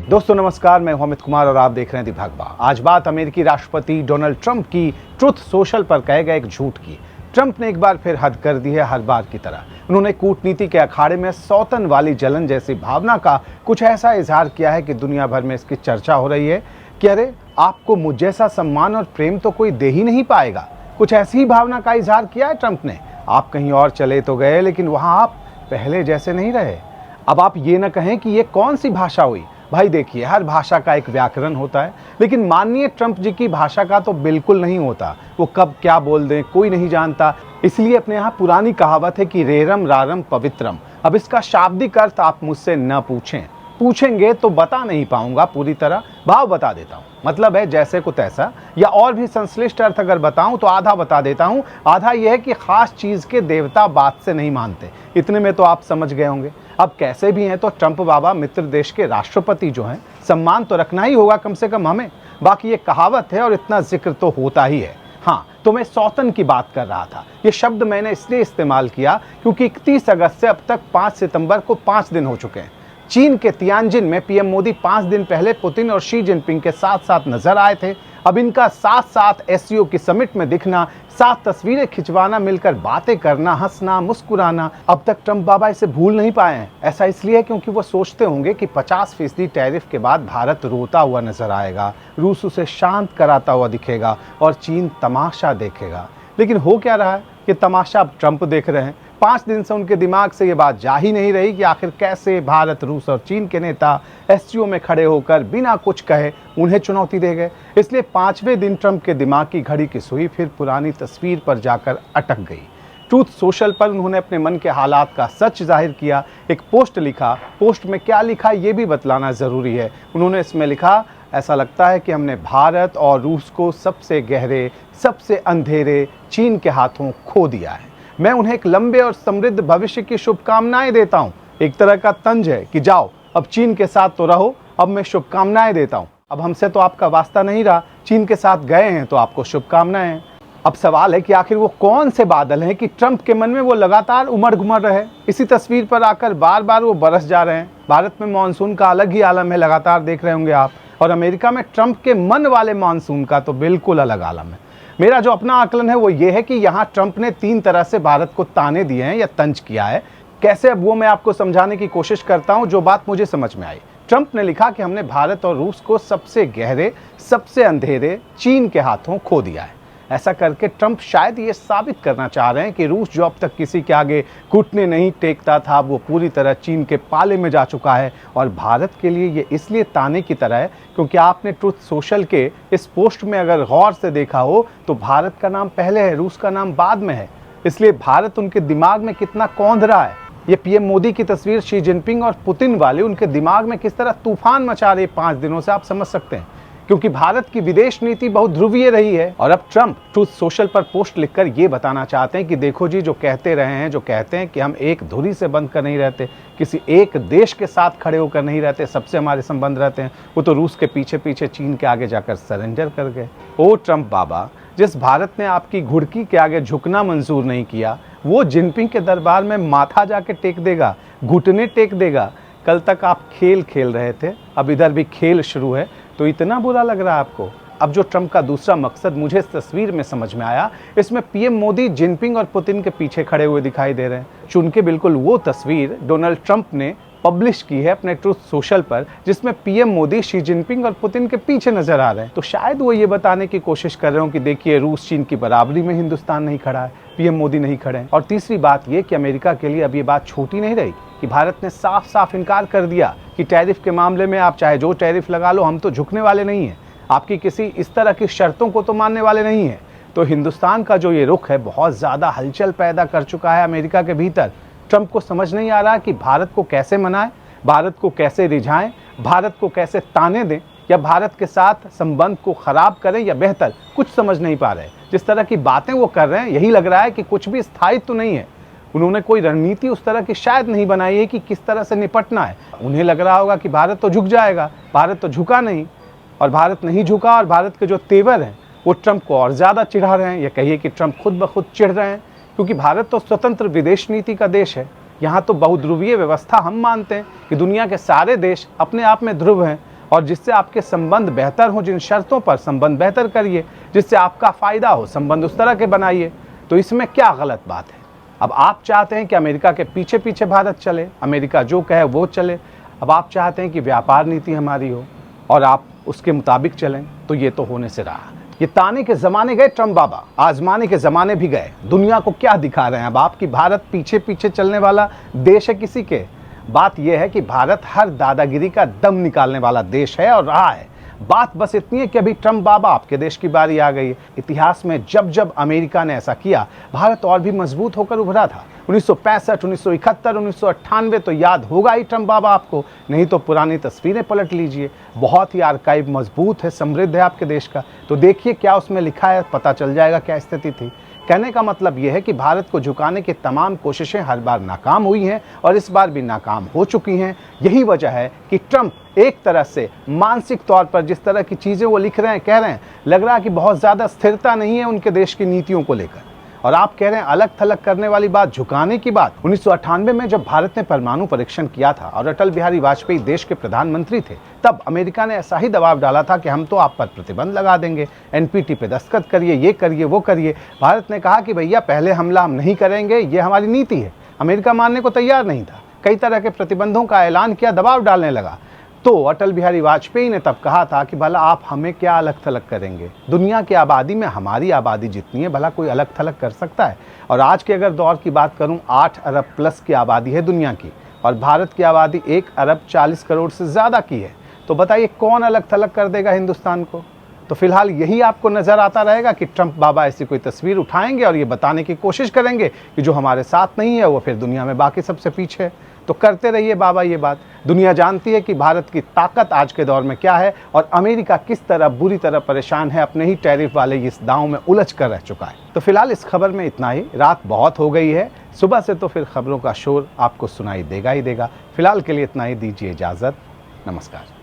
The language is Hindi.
दोस्तों नमस्कार, मैं अमित कुमार और आप देख रहे हैं दिभागबा। आज बात अमेरिकी राष्ट्रपति डोनाल्ड ट्रंप की ट्रुथ सोशल पर कहे गए एक झूठ की। ट्रंप ने एक बार फिर हद कर दी है, हर बार की तरह। उन्होंने कूटनीति के अखाड़े में सौतन वाली जलन जैसी भावना का कुछ ऐसा इजहार किया है कि दुनिया भर में इसकी चर्चा हो रही है कि अरे आपको मुझ जैसा सम्मान और प्रेम तो कोई दे ही नहीं पाएगा। कुछ ऐसी ही भावना का इजहार किया है ट्रंप ने। आप कहीं और चले तो गए, लेकिन वहां आप पहले जैसे नहीं रहे। अब आप ये न कहें कि ये कौन सी भाषा हुई। भाई देखिए, हर भाषा का एक व्याकरण होता है, लेकिन माननीय ट्रंप जी की भाषा का तो बिल्कुल नहीं होता। वो कब क्या बोल दें कोई नहीं जानता। इसलिए अपने यहाँ पुरानी कहावत है कि रेरम रारम पवित्रम। अब इसका शाब्दिक अर्थ आप मुझसे न पूछेंगे तो बता नहीं पाऊंगा पूरी तरह, भाव बता देता हूँ। मतलब है जैसे को तैसा, या और भी संश्लिष्ट अर्थ अगर बताऊं तो आधा बता देता हूँ। आधा यह है कि खास चीज के देवता बात से नहीं मानते। इतने में तो आप समझ गए होंगे। अब कैसे भी हैं तो ट्रंप बाबा मित्र देश के राष्ट्रपति जो हैं, सम्मान तो रखना ही होगा कम से कम हमें। बाकी ये कहावत है और इतना जिक्र तो होता ही है। हाँ, तो मैं सौतन की बात कर रहा था। ये शब्द मैंने इसलिए इस्तेमाल किया क्योंकि 31 अगस्त से अब तक 5 सितंबर को 5 दिन हो चुके हैं। चीन के तियानजिन में पीएम मोदी 5 दिन पहले पुतिन और शी जिनपिंग के साथ साथ नजर आए थे। अब इनका साथ साथ एससीओ की समिट में दिखना, साथ तस्वीरें खिंचवाना, मिलकर बातें करना, हंसना, मुस्कुराना, अब तक ट्रंप बाबा इसे भूल नहीं पाए हैं। ऐसा इसलिए क्योंकि वो सोचते होंगे कि 50% टैरिफ के बाद भारत रोता हुआ नजर आएगा, रूस उसे शांत कराता हुआ दिखेगा और चीन तमाशा देखेगा। लेकिन हो क्या रहा है कि तमाशा अब ट्रंप देख रहे हैं। 5 दिन से उनके दिमाग से ये बात जा ही नहीं रही कि आखिर कैसे भारत, रूस और चीन के नेता एससीओ में खड़े होकर बिना कुछ कहे उन्हें चुनौती दे गए। इसलिए 5वें दिन ट्रंप के दिमाग की घड़ी की सुई फिर पुरानी तस्वीर पर जाकर अटक गई। ट्रूथ सोशल पर उन्होंने अपने मन के हालात का सच जाहिर किया। एक पोस्ट लिखा। पोस्ट में क्या लिखा ये भी बतलाना ज़रूरी है। उन्होंने इसमें लिखा, ऐसा लगता है कि हमने भारत और रूस को सबसे गहरे, सबसे अंधेरे चीन के हाथों खो दिया है। मैं उन्हें एक लंबे और समृद्ध भविष्य की शुभकामनाएं देता हूं। एक तरह का तंज है कि जाओ अब चीन के साथ तो रहो, अब मैं शुभकामनाएं देता हूं। अब हमसे तो आपका वास्ता नहीं रहा, चीन के साथ गए हैं तो आपको शुभकामनाएं। अब सवाल है कि आखिर वो कौन से बादल हैं कि ट्रंप के मन में वो लगातार उमड़ घुमड़ रहे। इसी तस्वीर पर आकर बार बार वो बरस जा रहे हैं। भारत में मानसून का अलग ही आलम है, लगातार देख रहे होंगे आप। और अमेरिका में ट्रंप के मन वाले मानसून का तो बिल्कुल अलग आलम है। मेरा जो अपना आकलन है वो ये है कि यहाँ ट्रंप ने 3 तरह से भारत को ताने दिए हैं या तंज किया है। कैसे, अब वो मैं आपको समझाने की कोशिश करता हूँ जो बात मुझे समझ में आई। ट्रंप ने लिखा कि हमने भारत और रूस को सबसे गहरे, सबसे अंधेरे चीन के हाथों खो दिया है। ऐसा करके ट्रंप शायद ये साबित करना चाह रहे हैं कि रूस जो अब तक किसी के आगे घुटने नहीं टेकता था, वो पूरी तरह चीन के पाले में जा चुका है। और भारत के लिए ये इसलिए ताने की तरह है क्योंकि आपने ट्रुथ सोशल के इस पोस्ट में अगर गौर से देखा हो तो भारत का नाम पहले है, रूस का नाम बाद में है। इसलिए भारत उनके दिमाग में कितना कौंध रहा है। ये पीएम मोदी की तस्वीर शी जिनपिंग और पुतिन वाली उनके दिमाग में किस तरह तूफान मचा रही 5 दिनों से, आप समझ सकते हैं। क्योंकि भारत की विदेश नीति बहुत ध्रुवीय रही है। और अब ट्रंप ट्रूथ सोशल पर पोस्ट लिखकर ये बताना चाहते हैं कि देखो जी, जो कहते रहे हैं, जो कहते हैं कि हम एक धुरी से बंध कर नहीं रहते, किसी एक देश के साथ खड़े होकर नहीं रहते, सबसे हमारे संबंध रहते हैं, वो तो रूस के पीछे पीछे चीन के आगे जाकर सरेंडर कर गए। ओ ट्रंप बाबा, जिस भारत ने आपकी घुड़की के आगे झुकना मंजूर नहीं किया, वो जिनपिंग के दरबार में माथा जाके टेक देगा, घुटने टेक देगा। कल तक आप खेल खेल रहे थे, अब इधर भी खेल शुरू है, तो इतना बुरा लग रहा है आपको। अब जो ट्रंप का दूसरा मकसद मुझे इस तस्वीर में समझ में आया, इसमें पीएम मोदी जिनपिंग और पुतिन के पीछे खड़े हुए दिखाई दे रहे हैं। चुन के बिल्कुल वो तस्वीर डोनाल्ड ट्रंप ने पब्लिश की है अपने ट्रूथ सोशल पर, जिसमें पीएम मोदी शी जिनपिंग और पुतिन के पीछे नजर आ रहे हैं। तो शायद वो ये बताने की कोशिश कर रहे हो कि देखिए, रूस चीन की बराबरी में हिंदुस्तान नहीं खड़ा है, पीएम मोदी नहीं खड़े हैं। और तीसरी बात ये कि अमेरिका के लिए अब ये बात छोटी नहीं रही कि भारत ने साफ साफ इनकार कर दिया कि टैरिफ के मामले में आप चाहे जो टैरिफ लगा लो, हम तो झुकने वाले नहीं हैं, आपकी किसी इस तरह की शर्तों को तो मानने वाले नहीं हैं। तो हिंदुस्तान का जो ये रुख है बहुत ज़्यादा हलचल पैदा कर चुका है अमेरिका के भीतर। ट्रंप को समझ नहीं आ रहा कि भारत को कैसे मनाएं, भारत को कैसे रिझाएं, भारत को कैसे ताने दें, या भारत के साथ संबंध को खराब करें या बेहतर, कुछ समझ नहीं पा रहे। जिस तरह की बातें वो कर रहे हैं, यही लग रहा है कि कुछ भी स्थायित्व तो नहीं है। उन्होंने कोई रणनीति उस तरह की शायद नहीं बनाई है कि किस तरह से निपटना है। उन्हें लग रहा होगा कि भारत तो झुक जाएगा, भारत तो झुका नहीं, और भारत नहीं झुका। और भारत के जो तेवर हैं वो ट्रंप को और ज़्यादा चिढ़ा रहे हैं, या कहिए कि ट्रंप खुद ब खुद चिढ़ रहे हैं। क्योंकि भारत तो स्वतंत्र विदेश नीति का देश है। यहाँ तो बहुध्रुवीय व्यवस्था हम मानते हैं कि दुनिया के सारे देश अपने आप में ध्रुव हैं, और जिससे आपके संबंध बेहतर हों, जिन शर्तों पर संबंध बेहतर करिए, जिससे आपका फायदा हो, संबंध उस तरह के बनाइए। तो इसमें क्या गलत बात है? अब आप चाहते हैं कि अमेरिका के पीछे पीछे भारत चले, अमेरिका जो कहे वो चले। अब आप चाहते हैं कि व्यापार नीति हमारी हो और आप उसके मुताबिक चलें, तो ये तो होने से रहा। ये ताने के ज़माने गए ट्रम्प बाबा, आजमाने के ज़माने भी गए। दुनिया को क्या दिखा रहे हैं अब आप कि भारत पीछे पीछे चलने वाला देश है किसी के? बात यह है कि भारत हर दादागिरी का दम निकालने वाला देश है और रहा है। बात बस इतनी है कि अभी ट्रम्प बाबा आपके देश की बारी आ गई है। इतिहास में जब जब अमेरिका ने ऐसा किया, भारत और भी मजबूत होकर उभरा था। 1965, 1971, 1998 तो याद होगा ही ट्रम्प बाबा आपको, नहीं तो पुरानी तस्वीरें पलट लीजिए। बहुत ही आर्काइव मजबूत है, समृद्ध है आपके देश का। तो देखिए क्या उसमें लिखा है, पता चल जाएगा क्या स्थिति थी। कहने का मतलब यह है कि भारत को झुकाने की तमाम कोशिशें हर बार नाकाम हुई हैं और इस बार भी नाकाम हो चुकी हैं। यही वजह है कि ट्रम्प एक तरह से मानसिक तौर पर जिस तरह की चीज़ें वो लिख रहे हैं, कह रहे हैं, लग रहा है कि बहुत ज़्यादा स्थिरता नहीं है उनके देश की नीतियों को लेकर। और आप कह रहे हैं अलग थलग करने वाली बात, झुकाने की बात। 1998 में जब भारत ने परमाणु परीक्षण किया था और अटल बिहारी वाजपेयी देश के प्रधानमंत्री थे, तब अमेरिका ने ऐसा ही दबाव डाला था कि हम तो आप पर प्रतिबंध लगा देंगे, एनपीटी पे दस्तखत करिए, ये करिए, वो करिए। भारत ने कहा कि भैया पहले हमला हम नहीं करेंगे, ये हमारी नीति है। अमेरिका मानने को तैयार नहीं था, कई तरह के प्रतिबंधों का ऐलान किया, दबाव डालने लगा। तो अटल बिहारी वाजपेयी ने तब कहा था कि भला आप हमें क्या अलग थलग करेंगे? दुनिया की आबादी में हमारी आबादी जितनी है, भला कोई अलग थलग कर सकता है? और आज के अगर दौर की बात करूं, 8 अरब प्लस की आबादी है दुनिया की और भारत की आबादी 1 अरब 40 करोड़ से ज़्यादा की है। तो बताइए कौन अलग थलग कर देगा हिंदुस्तान को? तो फिलहाल यही आपको नज़र आता रहेगा कि ट्रम्प बाबा ऐसी कोई तस्वीर उठाएंगे और ये बताने की कोशिश करेंगे कि जो हमारे साथ नहीं है वो फिर दुनिया में बाकी सबसे पीछे है। तो करते रहिए बाबा ये बात। दुनिया जानती है कि भारत की ताकत आज के दौर में क्या है और अमेरिका किस तरह बुरी तरह परेशान है, अपने ही टैरिफ वाले इस दांव में उलझ कर रह चुका है। तो फिलहाल इस खबर में इतना ही। रात बहुत हो गई है, सुबह से तो फिर खबरों का शोर आपको सुनाई देगा ही देगा। फिलहाल के लिए इतना ही, दीजिए इजाज़त। नमस्कार।